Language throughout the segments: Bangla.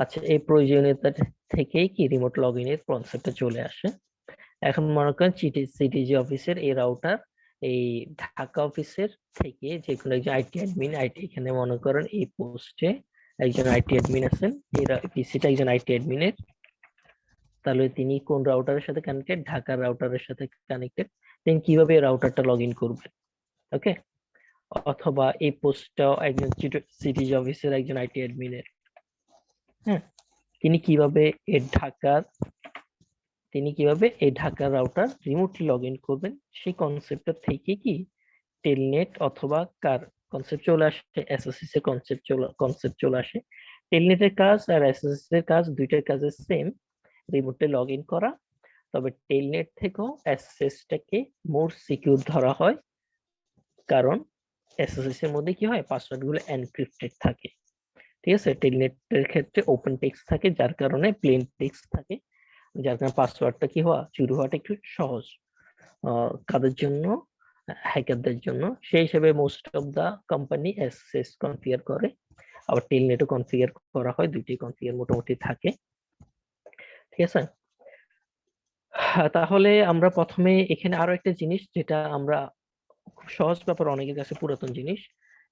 আচ্ছা, এই প্রয়োজনীয়তা থেকেই কি রিমোট লগ ইনের কনসেপ্টটা চলে আসে। এখন মনে করেন সিটিজি অফিসের এই রাউটার এই ঢাকা অফিসের থেকে যে কোনো একজন আইটি অ্যাডমিন এখানে মনে করেন এই পোস্টে একজন আইটি অ্যাডমিন আছেন, এই পিসিটা একজন আইটি অ্যাডমিনের, তাহলে তিনি কোন রাউটারের সাথে কানেক্টেড, ঢাকার রাউটারের সাথে কানেক্টেড, তিনি কিভাবে রাউটারটা লগ ইন করবেন। ওকে, অথবা এই পোস্টটাও একজন সিটিজি অফিসের একজন আইটি অ্যাডমিনের, হ্যাঁ, তিনি কিভাবে এই ঢাকার রাউটার রিমোটলি লগ ইন করবেন, সেই কনসেপ্টটা থেকে কি টেলনেট অথবা কার কনসেপ্ট চলে আসে, এসএসএস এর কনসেপ্ট চলে আসে। টেলনেটের কাজ আর এসএসএস এর কাজ দুইটার কাজে সেম, রিমোটলি লগ ইন করা। তবে টেলনেট থেকেও এসএসএস টাকে মোর সিকিউর ধরা হয়, কারণ এসএসএস এর মধ্যে কি হয়, পাসওয়ার্ড গুলো এনক্রিপ্টেড থাকে। ঠিক আছে, টেলনেটের ক্ষেত্রে ওপেন টেক্সট থাকে, যার কারণে প্লেন টেক্সট থাকে, যার কারণে পাসওয়ার্ডটা কি হওয়া, চুরি হওয়াটা একটু সহজ। কাদের জন্য, হ্যাকারদের জন্য। সেই হিসেবে most of the company SSH configure করে, আবার টেলনেটও কনফিগার করা হয়, দুইটি কনফিগার মোটামুটি থাকে। ঠিক আছে, তাহলে আমরা প্রথমে এখানে আরো একটা জিনিস, যেটা আমরা খুব সহজ ব্যাপার, অনেকের কাছে পুরাতন জিনিস।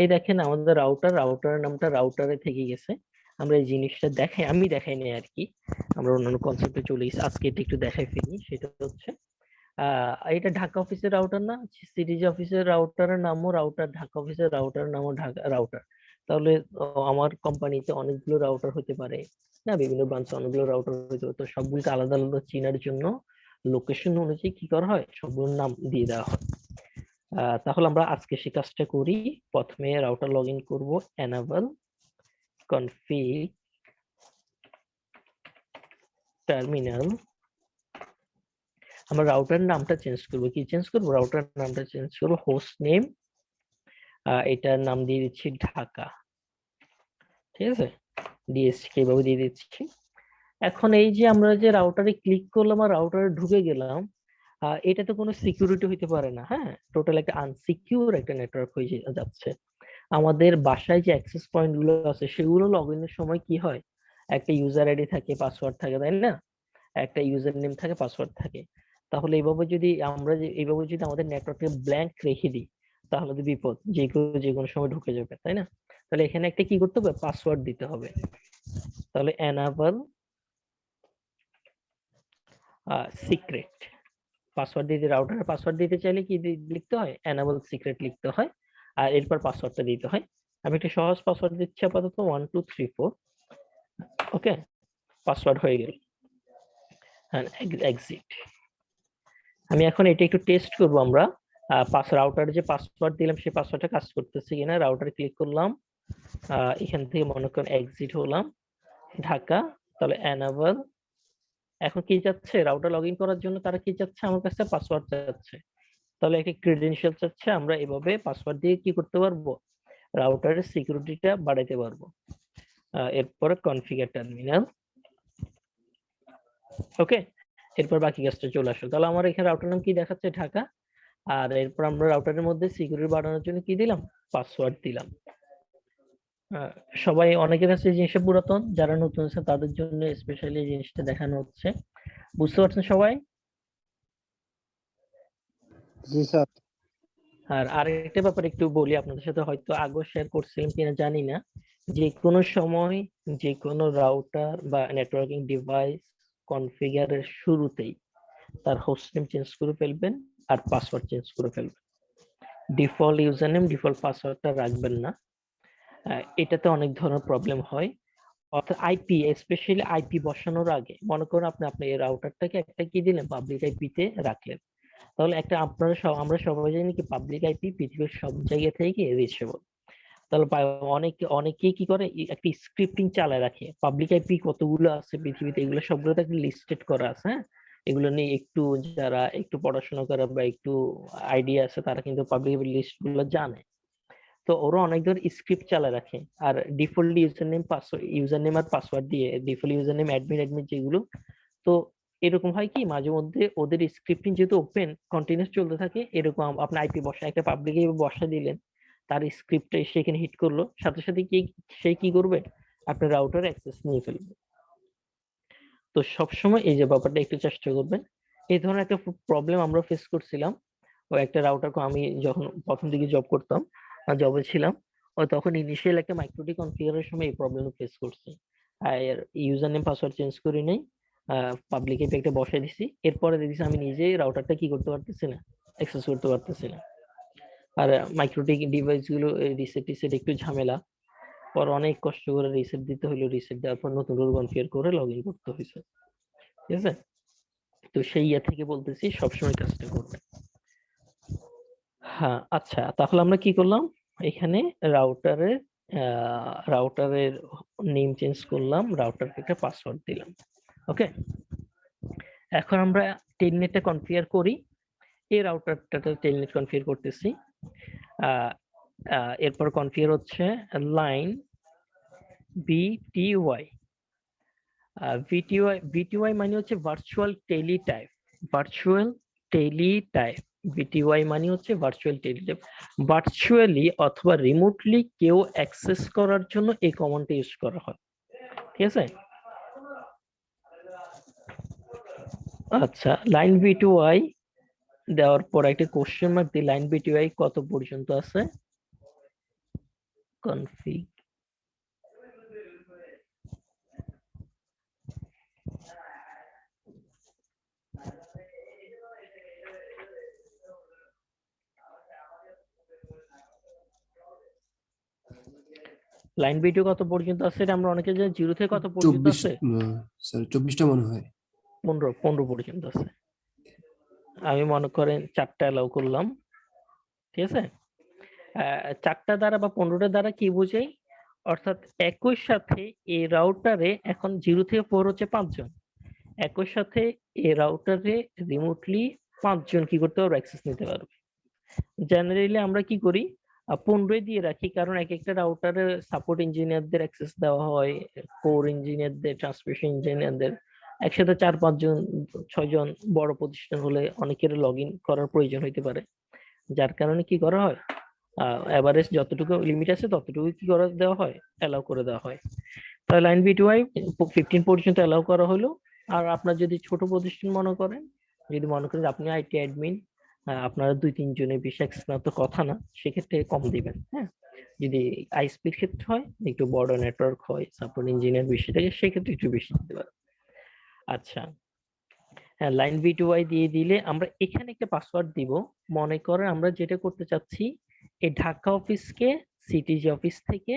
এই দেখেন আমাদের রাউটারের নামটা রাউটারে থেকে গেছে। আমরা এই জিনিসটা আমি দেখাই নাই আর কি, আমরা অন্যান্য কনসেপ্টে চলে গেছি, আজকে এটা একটু দেখাই ফেলি। সেটা হচ্ছে এটা ঢাকা অফিসের রাউটার না, সিটিজি অফিসের রাউটারের নামও রাউটার, ঢাকা অফিসের রাউটারের নামও ঢাকা রাউটার। তাহলে আমার কোম্পানিতে অনেকগুলো রাউটার হতে পারে না, বিভিন্ন ব্রাঞ্চে অনেকগুলো রাউটার হতে পারে, তো সবগুলোকে আলাদা আলাদা চেনার জন্য লোকেশন অনুযায়ী কি করা হয়, সবগুলোর নাম দিয়ে দেওয়া হয়। তাহলে আমরা আজকে সেই কাজটা করি। প্রথমে রাউটার লগ ইন করবো, enable config terminal। আমরা রাউটারের নামটা চেঞ্জ করবো, কি চেঞ্জ করবো, রাউটারের নামটা চেঞ্জ করবো, হোস্ট নেম এটার নাম দিয়ে দিচ্ছি ঢাকা। ঠিক আছে, ডিএসকে এইভাবে দিয়ে দিচ্ছি। এখন এই যে আমরা যে রাউটারে ক্লিক করলাম আর রাউটারে ঢুকে গেলাম, এটা তো কোনো সিকিউরিটি হইতে পারে না, হ্যাঁ, টোটাল একটা আনসিকিউর একটা নেটওয়ার্ক হয়ে যাচ্ছে। আমাদের বাসায় যে অ্যাক্সেস পয়েন্ট গুলো আছে সেগুলো লগ ইনের সময় কি হয়, একটা ইউজার আইডি থাকে, পাসওয়ার্ড থাকে, তাই না, একটা ইউজার নেম থাকে, পাসওয়ার্ড থাকে। তাহলে এইভাবে যদি আমাদের নেটওয়ার্কে ব্ল্যাঙ্ক রেখে দিই, তাহলে তো বিপদ, যে কোনো সময় ঢুকে যাবে, তাই না। তাহলে এখানে একটা কি করতে হবে, পাসওয়ার্ড দিতে হবে। তাহলে enable সিক্রেট, পাসওয়ার্ড দিতে, রাউটারের পাসওয়ার্ড দিতে চাইলে কি লিখতে হয়, enable সিক্রেট লিখতে হয়, আর এরপর পাসওয়ার্ডটা দিতে হয়। আমি একটা সহজ পাসওয়ার্ড দিচ্ছি আপাতত 1234। ওকে, পাসওয়ার্ড হয়ে গেল, হ্যাঁ, এক্সিট। আমি এখন এটা একটু টেস্ট করব আমরা, রাউটার যে পাসওয়ার্ড দিলাম সেই পাসওয়ার্ডটা কাজ করতেছে কিনা। রাউটারে ক্লিক করলাম, এখান থেকে মনে করেন এক্সিট হলাম, ঢাকা। তাহলে enable, এখন কি যাচ্ছে, রাউটার লগ ইন করার জন্য তারা কি চাচ্ছে, আমার কাছে পাসওয়ার্ড চাচ্ছে। তাহলে একটা ক্রেডেনশিয়াল চাচ্ছে, আমরা এভাবে পাসওয়ার্ড দিয়ে কি করতে পারবো, রাউটারের সিকিউরিটিটা বাড়াইতে পারবো। এরপরে কনফিগার টার্মিনাল। ওকে, এরপর বাকি কাজটা চলে আসলো। তাহলে আমার এখানে রাউটার নাম কি দেখাচ্ছে, ঢাকা। আর এরপর আমরা রাউটারের মধ্যে সিকিউরিটি বাড়ানোর জন্য কি দিলাম, পাসওয়ার্ড দিলাম। সবাই, অনেকের কাছে এই জিনিসটা পুরাতন, যারা নতুন আছে তাদের জন্য স্পেশালি এই জিনিসটা দেখানো হচ্ছে। বুঝতে পারছেন সবাই? জি স্যার। আর আরেকটা ব্যাপার একটু বলি, আপনাদের সাথে হয়তো আগে শেয়ার করছিলাম কিনা জানি না, যে কোনো সময় যে কোনো রাউটার বা নেটওয়ার্কিং ডিভাইস কনফিগারের শুরুতেই তার হোস্ট নেম চেঞ্জ করে ফেলবেন আর পাসওয়ার্ড চেঞ্জ করে ফেলবেন। ডিফল্ট ইউজার নেম, ডিফল্ট পাসওয়ার্ডটা রাখবেন না, এটাতে অনেক ধরনের প্রবলেম হয়। অর্থাৎ আইপি, স্পেশালি আইপি বসানোর আগে মনে করুন আপনি এই রাউটারটাকে একটা কি দিলেন, পাবলিক আইপিতে রাখলেন, তাহলে একটা আমরা সবাই জানি কি পাবলিক আইপি পৃথিবীর সব জায়গা থেকে রিচেবল। তাহলে অনেকেই কি করে, একটা স্ক্রিপ্টিং চালায় রাখে, পাবলিক আইপি কতগুলো আছে পৃথিবীতে, এগুলো সবগুলোতে একটা লিস্টেড করা আছে, হ্যাঁ। এগুলো নিয়ে একটু যারা একটু পড়াশোনা করে বা একটু আইডিয়া আছে তারা কিন্তু পাবলিক লিস্ট গুলো জানে। তো ওরা অনেক ধর স্ক্রিপ্ট চালায় রাখে, আর ডিফল্ট ইউজার নেম আর পাসওয়ার্ড দিয়ে, ডিফল্ট ইউজার নেম অ্যাডমিন যেগুলো, তো এরকম হয় কি মাঝে মধ্যে ওদের স্ক্রিপ্টিং যেহেতু ওপেন কন্টিনিউস চলতে থাকে, এরকম আপনি আইপি বসা একটা পাবলিক বসা দিলেন, তার স্ক্রিপ্টটা সেখানে হিট করলো, সাথে সাথে কি সে কি করবে, আপনার রাউটার অ্যাক্সেস নিয়ে ফেলবে। তো সবসময় এই যে ব্যাপারটা একটু চেষ্টা করবেন। এই ধরনের একটা প্রবলেম আমরা ফেস করছিলাম। ও একটা রাউটার, আমি যখন প্রথম দিকে জব করতাম, জবে ছিলাম, ও তখন ইনিশিয়াল একটা মাইক্রোটি কনফিগারের সময় এই প্রবলেম ফেস করছি। আর ইউজার নেম পাসওয়ার্ড চেঞ্জ করি নাই, পাবলিক আইপি একটা বসাই দিছি, এরপরে দেখছি আমি নিজেই রাউটারটা কি করতে পারতেছি না, অ্যাক্সেস করতে পারতেছি না। আর মাইক্রোটিক ডিভাইস গুলো রিসেট টিসেট একটু ঝামেলা, পর অনেক কষ্ট করে রিসেট দিতে হলো, রিসেট দেওয়ার পর নতুন করে কনফিগার করে লগ ইন করতে হয়েছে। ঠিক আছে, তো সেই ইয়ে থেকে বলতেছি সবসময় কাজটা করবেন। হ্যাঁ, আচ্ছা, তাহলে আমরা কি করলাম, এখানে রাউটারের রাউটারের নেম চেঞ্জ করলাম, রাউটারকে একটা পাসওয়ার্ড দিলাম। ওকে, এখন আমরা টেলনেটটা কনফিগার করি। এই রাউটারটা টেলনেট কনফিগার করতেছি। এরপর কনফিগার হচ্ছে লাইন ভিটিওয়াই। ভিটিওয়াই মানে হচ্ছে virtual tele type. Virtual tele type, VTY মানে হচ্ছে ভার্চুয়াল টেলি টাইপ। ভার্চুয়ালি অথবা রিমোটলি কেউ অ্যাক্সেস করার জন্য এই কমান্ডটা ইউজ করা হয়। ঠিক আছে, আচ্ছা, লাইন ভিটিওয়াই দেওয়ার পর একটা কোশ্চেন মার্ক দিই, লাইন ভিটিওয়াই কত পর্যন্ত আছে, কনফিগ। লাইন ভিডিও কত পর্যন্ত আছে এটা আমরা অনেকে জানি, 0 থেকে কত পর্যন্ত 24, আছে, স্যার 24টা মনে হয়। 15 পর্যন্ত আছে। আমি মনে করেন 4টা অ্যালাউ করলাম। ঠিক আছে, 4টা দ্বারা বা 15টা দ্বারা কি বোঝাই, অর্থাৎ একই সাথে এই রাউটারে এখন 0 থেকে 4 হচ্ছে 5 জন, একই সাথে এই রাউটারে রিমোটলি 5 জন কি করতে পারবে, অ্যাক্সেস নিতে পারবে। জেনারেলি আমরা কি করি, 15 দিয়ে রাখি, কারণ এক একটা রাউটারে সাপোর্ট ইঞ্জিনিয়ারদের অ্যাক্সেস দেওয়া হয়, কোর ইঞ্জিনিয়ারদের, ট্রান্সমিশন ইঞ্জিনিয়ারদের, একসাথে 4-5 জন 6 জন, বড় প্রতিষ্ঠান হলে অনেকের লগ ইন করার প্রয়োজন হইতে পারে, যার কারণে কি করা হয়, এভারেজ যতটুকু লিমিট আছে ততটুকু কি করে দেওয়া হয়, অ্যালাউ করে দেওয়া হয়। তাহলে লাইন বিটওয়াই 15 পর্যন্ত অ্যালাউ করা হলো। আর আপনার যদি ছোট প্রতিষ্ঠান মনে করেন, যদি মনে করেন আপনি আইটি অ্যাডমিন, আপনারা 2-3 জনের বেশি অ্যাক্সেস না তো কথা না, সেক্ষেত্রে কম দিবেন। হ্যাঁ, যদি আইএসপির ক্ষেত্রে হয়, একটু বড় নেটওয়ার্ক হয়, সাপোর্ট ইঞ্জিনিয়ার বেশি থাকে, সেক্ষেত্রে একটু বেশি দিতে পারেন। আচ্ছা, হ্যাঁ, লাইন ভিটিওয়াই দিয়ে দিলে আমরা এখানে একটা পাসওয়ার্ড দিব। মনে করেন আমরা যেটা করতে চাচ্ছি, এই ঢাকা অফিসকে সিটিজি অফিস থেকে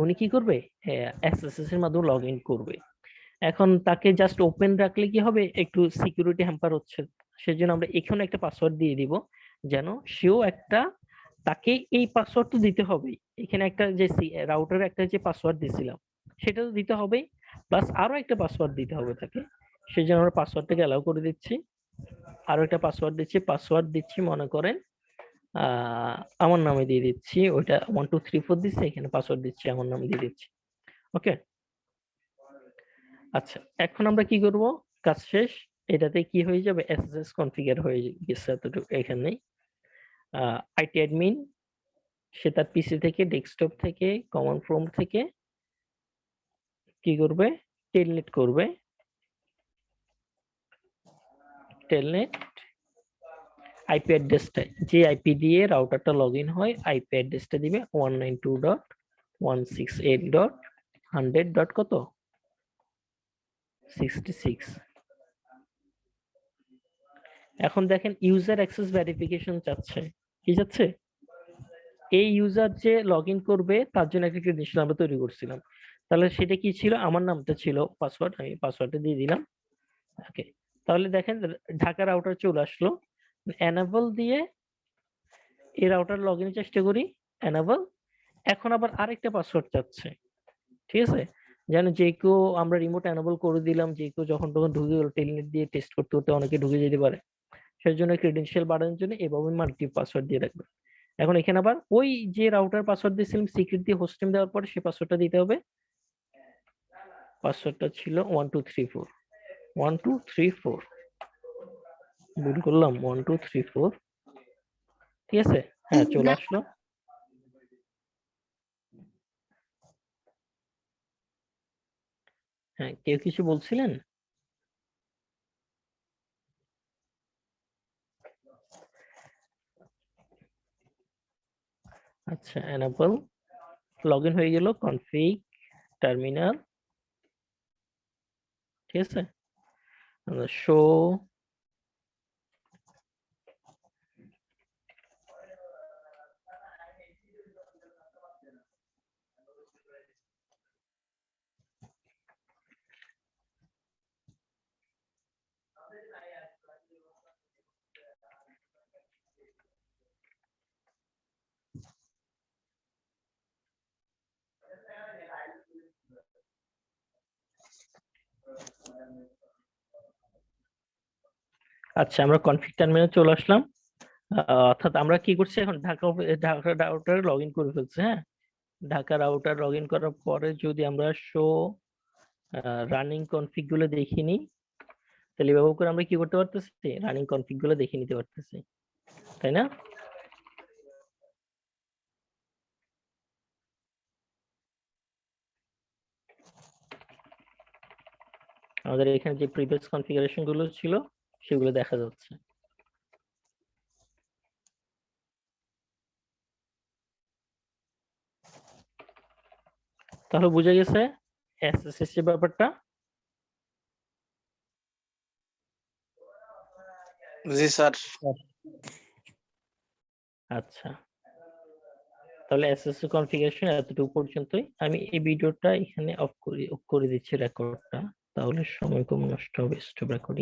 উনি কি করবে, এসএসএস এর মাধ্যমে লগ ইন করবে। এখন তাকে জাস্ট ওপেন রাখলে কি হবে, একটু সিকিউরিটি হ্যাম্পার হচ্ছে, সেজন্য আমরা এখানে একটা পাসওয়ার্ড দিয়ে দিব, যেন সেও একটা, তাকে এই পাসওয়ার্ড তো দিতে হবে, এখানে একটা যে রাউটারে একটা যে পাসওয়ার্ড দিছিলাম সেটা তো দিতে হবে, প্লাস আরো একটা পাসওয়ার্ড দিতে হবে তাকে। সেজন্য আমরা পাসওয়ার্ডটাকে অ্যালাউ করে দিচ্ছি, আরো একটা পাসওয়ার্ড দিচ্ছি মনে করেন আমার নামে দিয়ে দিচ্ছি, ওইটা 1234 দিচ্ছে, এখানে পাসওয়ার্ড দিচ্ছি আমার নাম দিয়ে দিচ্ছি। ওকে, আচ্ছা, এখন আমরা কি করব, কাজ শেষ। এটাতে কি হয়ে যাবে, এসএসএস কনফিগার হয়ে গেছে এতটুকু, এখানেই আইটি অ্যাডমিন সে তার পিসি থেকে, ডেস্কটপ থেকে, কমন ফ্রম থেকে কি করবে, টেলনেট করবে, টেলনেট আইপি অ্যাড্রেসটা, যে আইপি দিয়ে রাউটারটা লগ ইন হয়, আইপি অ্যাড্রেসটা দিবে 192.168.100. কত, 66। এখন দেখেন ইউজার অ্যাক্সেস ভেরিফিকেশন চাচ্ছে, কি যাচ্ছে, এই ইউজার যে লগ ইন করবে তার জন্য একটা ক্রেডেনশিয়াল আমরা তৈরি করছিলাম। তাহলে সেটা কি ছিল, আমার নামটা ছিল পাসওয়ার্ড, আমি পাসওয়ার্ডটা দিয়ে দিলাম। ওকে, তাহলে দেখেন ঢাকা রাউটার চলে আসলো, এনাবল দিয়ে এই রাউটার লগ ইনের চেষ্টা করি, এনাবল। এখন আবার আরেকটা পাসওয়ার্ড চাচ্ছে। ঠিক আছে, যেন যে কেউ, আমরা রিমোট এনাবল করে দিলাম, যে কেউ যখন তখন ঢুকে গেল, টেলনেট দিয়ে টেস্ট করতে করতে অনেকে ঢুকে যেতে পারে, সেই জন্য ক্রেডেনশিয়াল বাড়ানোর জন্য এভাবে মাল্টি পাসওয়ার্ড দিয়ে রাখবে। এখন এখানে আবার ওই যে রাউটার পাসওয়ার্ড দিয়েছিলাম সিক্রেট দিয়ে হোস্ট নেম দেওয়ার পরে সেই পাসওয়ার্ডটা দিতে হবে। পাসওয়ার্ডটা ছিল 1234, 1234, ভুল করলাম, 1234। ঠিক আছে, হ্যাঁ চলে আসলো। হ্যাঁ, কেউ কিছু বলছিলেন? আচ্ছা, enable লগইন হয়ে গেল, কনফিগ টার্মিনাল, ঠিক আছে। শো আচ্ছা, আমরা কনফিগ টার্মিনালে চলে আসলাম। অর্থাৎ আমরা কি করছি এখন, ঢাকা রাউটার লগ ইন করে ফেলছি। হ্যাঁ, ঢাকা রাউটার লগ ইন করার পরে যদি আমরা শো রানিং কনফিগ গুলো দেখে নিই, তাহলে ব্যবহার করে আমরা কি করতে পারতেছি, রানিং কনফিগ গুলো দেখে নিতে পারতেছি, তাই না? আমাদের এখানে যে প্রিভিয়াস কনফিগারেশন গুলো ছিল সেগুলো দেখা যাচ্ছে। তাহলে বুঝা গেছে এসএসসি ব্যাপারটা। জি স্যার। আচ্ছা, তাহলে এসএসসি কনফিগারেশন এতটুকু পর্যন্তই। আমি এই ভিডিওটা এখানে অফ করে দিচ্ছি রেকর্ডটা, তাহলে সময় কম নষ্ট হবে। Stop recording.